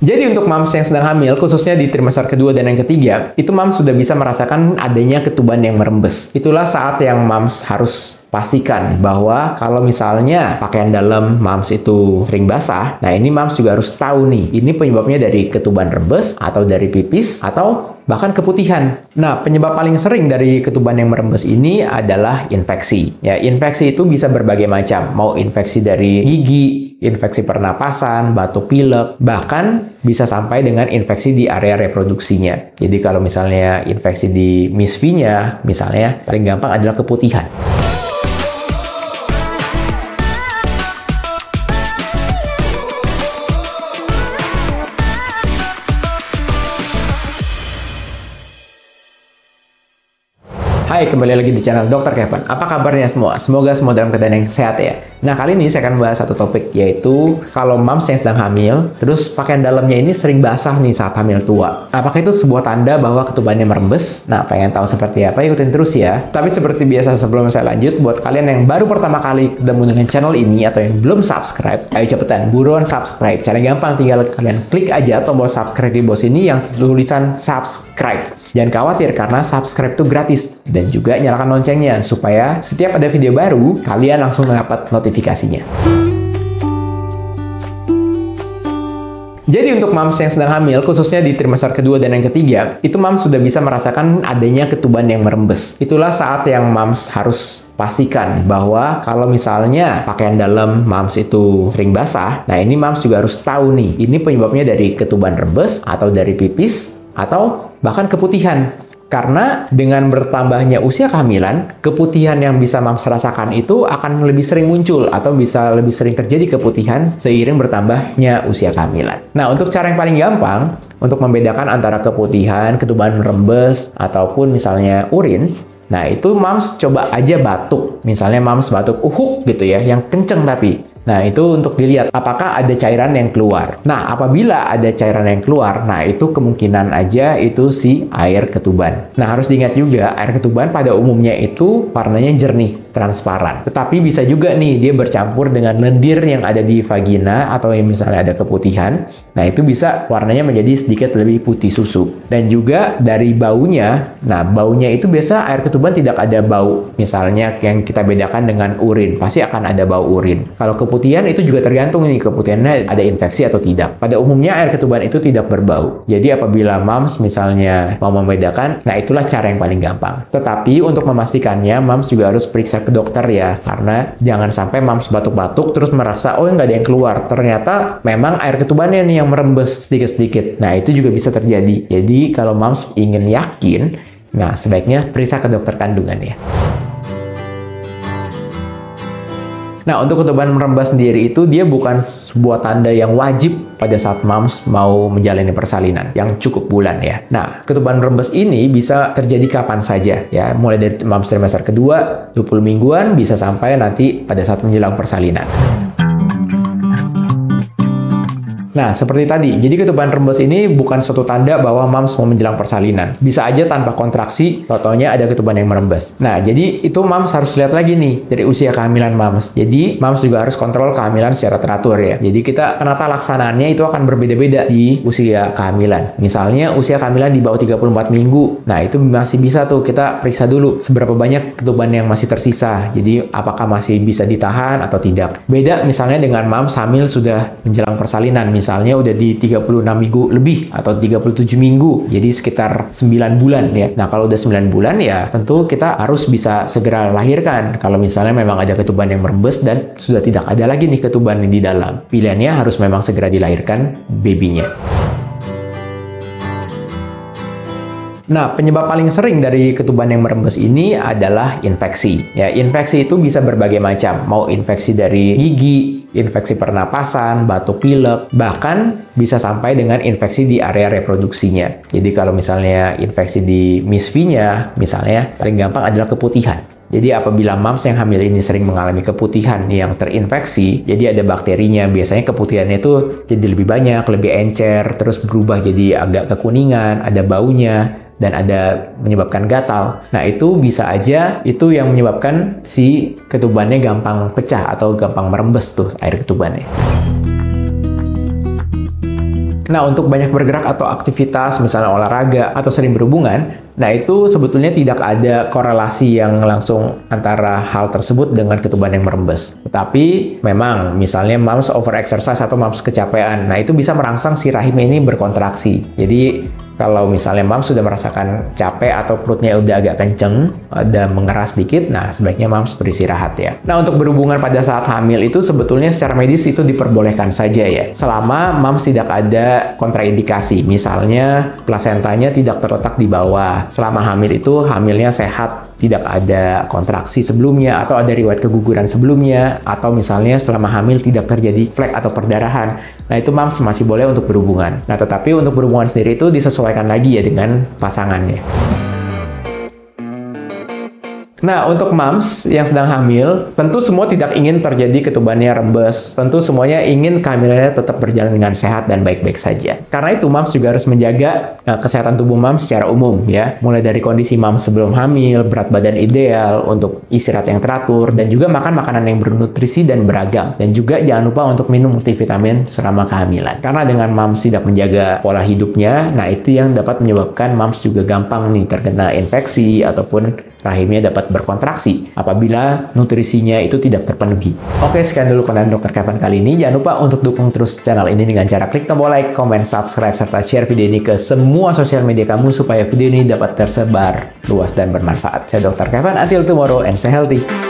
Jadi untuk moms yang sedang hamil, khususnya di trimester kedua dan yang ketiga, itu moms sudah bisa merasakan adanya ketuban yang merembes. Itulah saat yang moms harus pastikan bahwa kalau misalnya pakaian dalam moms itu sering basah, nah ini moms juga harus tahu nih, ini penyebabnya dari ketuban rembes, atau dari pipis, atau bahkan keputihan. Nah, penyebab paling sering dari ketuban yang merembes ini adalah infeksi. Ya, infeksi itu bisa berbagai macam, mau infeksi dari gigi, infeksi pernapasan, batuk pilek, bahkan bisa sampai dengan infeksi di area reproduksinya. Jadi kalau misalnya infeksi di misfinya, misalnya paling gampang adalah keputihan. Hai, kembali lagi di channel Dr. Kevin. Apa kabarnya semua? Semoga semua dalam keadaan yang sehat ya. Nah, kali ini saya akan bahas satu topik, yaitu kalau moms yang sedang hamil, terus pakaian dalamnya ini sering basah nih saat hamil tua. Apakah itu sebuah tanda bahwa ketubannya merembes? Nah, pengen tahu seperti apa? Ikutin terus ya. Tapi seperti biasa sebelum saya lanjut, buat kalian yang baru pertama kali ketemu dengan channel ini atau yang belum subscribe, ayo cepetan, buruan subscribe. Cara gampang, tinggal kalian klik aja tombol subscribe di bawah sini yang tulisan subscribe. Jangan khawatir karena subscribe itu gratis, dan juga nyalakan loncengnya supaya setiap ada video baru kalian langsung mendapat notifikasinya. Jadi untuk moms yang sedang hamil, khususnya di trimester kedua dan yang ketiga, itu moms sudah bisa merasakan adanya ketuban yang merembes. Itulah saat yang moms harus pastikan bahwa kalau misalnya pakaian dalam moms itu sering basah, nah ini moms juga harus tahu nih, ini penyebabnya dari ketuban rembes, atau dari pipis, atau bahkan keputihan. Karena dengan bertambahnya usia kehamilan, keputihan yang bisa moms rasakan itu akan lebih sering muncul atau bisa lebih sering terjadi keputihan seiring bertambahnya usia kehamilan. Nah, untuk cara yang paling gampang untuk membedakan antara keputihan, ketuban rembes, ataupun misalnya urin, nah itu moms coba aja batuk. Misalnya moms batuk uhuk gitu ya, yang kenceng tapi. Nah, itu untuk dilihat apakah ada cairan yang keluar. Nah, apabila ada cairan yang keluar, nah itu kemungkinan aja itu si air ketuban. Nah, harus diingat juga, air ketuban pada umumnya itu warnanya jernih, transparan. Tetapi bisa juga nih, dia bercampur dengan lendir yang ada di vagina atau yang misalnya ada keputihan. Nah, itu bisa warnanya menjadi sedikit lebih putih susu. Dan juga dari baunya, nah baunya itu biasa air ketuban tidak ada bau. Misalnya yang kita bedakan dengan urin, pasti akan ada bau urin. Kalau keputihan itu juga tergantung nih, keputihannya ada infeksi atau tidak. Pada umumnya air ketuban itu tidak berbau. Jadi apabila moms misalnya mau membedakan, nah itulah cara yang paling gampang. Tetapi untuk memastikannya, moms juga harus periksa ke dokter ya. Karena jangan sampai moms batuk-batuk terus merasa, oh nggak ada yang keluar. Ternyata memang air ketubannya nih yang merembes sedikit-sedikit. Nah itu juga bisa terjadi. Jadi kalau moms ingin yakin, nah sebaiknya periksa ke dokter kandungan ya. Nah, untuk ketuban merembes sendiri itu dia bukan sebuah tanda yang wajib pada saat moms mau menjalani persalinan yang cukup bulan ya. Nah, ketuban merembes ini bisa terjadi kapan saja ya, mulai dari moms trimester kedua, 20 mingguan, bisa sampai nanti pada saat menjelang persalinan. Nah, seperti tadi, jadi ketuban rembes ini bukan suatu tanda bahwa moms mau menjelang persalinan. Bisa aja tanpa kontraksi, totonya ada ketuban yang merembes. Nah, jadi itu moms harus lihat lagi nih, dari usia kehamilan moms. Jadi, moms juga harus kontrol kehamilan secara teratur ya. Jadi, kita penata laksanaannya itu akan berbeda-beda di usia kehamilan. Misalnya, usia kehamilan di bawah 34 minggu. Nah, itu masih bisa tuh kita periksa dulu seberapa banyak ketuban yang masih tersisa. Jadi, apakah masih bisa ditahan atau tidak. Beda misalnya dengan moms hamil sudah menjelang persalinan. Misalnya udah di 36 minggu lebih atau 37 minggu, jadi sekitar 9 bulan ya. Nah, kalau udah 9 bulan ya tentu kita harus bisa segera lahirkan kalau misalnya memang ada ketuban yang merembes dan sudah tidak ada lagi nih ketuban di dalam. Pilihannya harus memang segera dilahirkan babynya. Nah, penyebab paling sering dari ketuban yang merembes ini adalah infeksi. Ya, infeksi itu bisa berbagai macam. Mau infeksi dari gigi, infeksi pernapasan, batuk pilek, bahkan bisa sampai dengan infeksi di area reproduksinya. Jadi kalau misalnya infeksi di misfinya, misalnya paling gampang adalah keputihan. Jadi apabila moms yang hamil ini sering mengalami keputihan yang terinfeksi, jadi ada bakterinya, biasanya keputihannya itu jadi lebih banyak, lebih encer, terus berubah jadi agak kekuningan, ada baunya, dan ada menyebabkan gatal. Nah, itu bisa aja itu yang menyebabkan si ketubannya gampang pecah atau gampang merembes tuh air ketubannya. Nah, untuk banyak bergerak atau aktivitas, misalnya olahraga atau sering berhubungan, nah itu sebetulnya tidak ada korelasi yang langsung antara hal tersebut dengan ketuban yang merembes. Tetapi memang misalnya moms over exercise atau moms kecapean, nah itu bisa merangsang si rahim ini berkontraksi. Jadi kalau misalnya moms sudah merasakan capek atau perutnya udah agak kenceng, ada mengeras dikit, nah sebaiknya moms beristirahat ya. Nah, untuk berhubungan pada saat hamil itu sebetulnya secara medis itu diperbolehkan saja ya. Selama moms tidak ada kontraindikasi, misalnya plasentanya tidak terletak di bawah. Selama hamil itu hamilnya sehat, tidak ada kontraksi sebelumnya, atau ada riwayat keguguran sebelumnya, atau misalnya selama hamil tidak terjadi flek atau perdarahan. Nah, itu moms masih boleh untuk berhubungan. Nah, tetapi untuk berhubungan sendiri itu disesuaikan lagi ya dengan pasangannya. Nah, untuk moms yang sedang hamil, tentu semua tidak ingin terjadi ketubannya rembes. Tentu semuanya ingin kehamilannya tetap berjalan dengan sehat dan baik-baik saja. Karena itu, moms juga harus menjaga kesehatan tubuh moms secara umum ya. Mulai dari kondisi moms sebelum hamil, berat badan ideal, untuk istirahat yang teratur, dan juga makan makanan yang bernutrisi dan beragam. Dan juga jangan lupa untuk minum multivitamin selama kehamilan. Karena dengan moms tidak menjaga pola hidupnya, nah itu yang dapat menyebabkan moms juga gampang nih terkena infeksi ataupun rahimnya dapat berkontraksi apabila nutrisinya itu tidak terpenuhi. Oke, sekian dulu konten Dr. Kevin kali ini. Jangan lupa untuk dukung terus channel ini dengan cara klik tombol like, komen, subscribe, serta share video ini ke semua sosial media kamu supaya video ini dapat tersebar luas dan bermanfaat. Saya Dr. Kevin, until tomorrow and stay healthy.